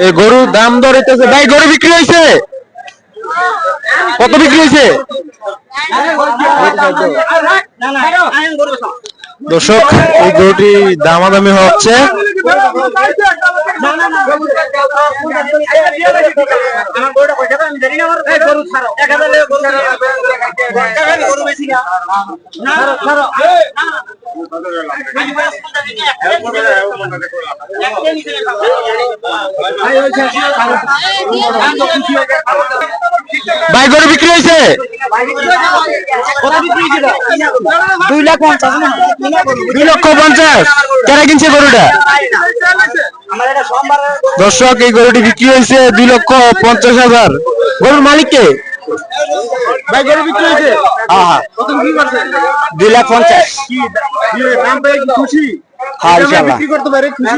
এই গরুর দাম দর হইতেছে ভাই, গরু বিক্রি হয়েছে? কত বিক্রি হয়েছে দর্শক? এই গরুটি দামাদামি হচ্ছে। ভাই গরু বিক্রি হয়েছে? 2,50,000। কারা কিনছে গরুটা? দর্শক এই গরুটি বিক্রি হয়েছে 2,50,000। গরুর মালিক কে? ভাই গরু বিক্রি হয়েছে? হ্যাঁ 2,50,000। খুশি? হ্যাঁ ইনশাআল্লাহ বিক্রি করতে পারে, খুশি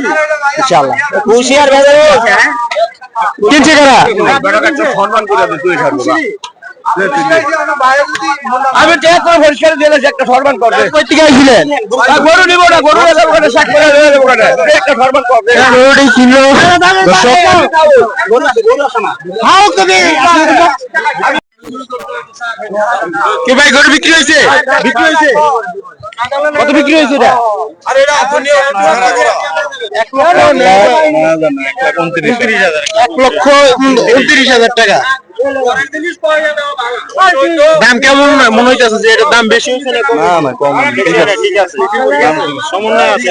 ইনশাআল্লাহ। খুশি আর কিনছে কারা? সম্মান করে দে তুই ছাড়বা। আমি তো পরিষ্কার দিলে একটা সম্মান করবে। কই থেকে আইছিলেন? গরু নিব না, গরু এসব করে শাক করে দেব না, একটা সম্মান করবে। গরুটি কিনলো দর্শক। গরু সমা হাও কবি কি ভাই গরু বিক্রি হয়েছে? বিক্রি হয়েছে? কত বিক্রি হয়েছে এটা? আরে এটা দুনিয়া 1,29,000 টাকা। দাম কেমন মনে হইতেছে? যে এটার দাম বেশি হয়েছে না কম? না কম। ঠিক আছে ঠিক আছে, সমন্বয় আছে।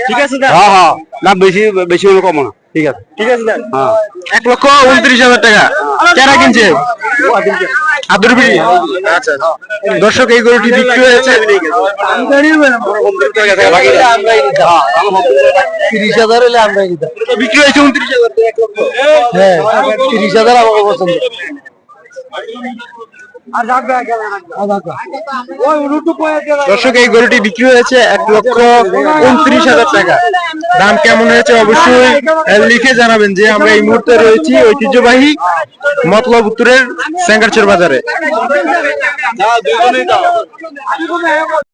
ঠিক আছে হ্যাঁ হ্যাঁ, দাম বেশি বেশি হলে কম না। ঠিক আছে ঠিক আছে হ্যাঁ। 1,29,000 টাকা। কারা কিনছে? আদর বিড়ি। আচ্ছা দর্শক এই গরুটি বিক্রি হয়েছে 30,000 হলে আমরা বিক্রি হয়েছে 29,000। হ্যাঁ 30,000 আমার পছন্দ। দর্শক এই গরুটি বিক্রি হয়েছে 1,29,000 টাকা। দাম কেমন হয়েছে অবশ্যই লিখে জানাবেন। যে আমরা এই মুহূর্তে রয়েছি ঐতিহ্যবাহী মতলব উত্তরের সেঙ্গারচর বাজারে।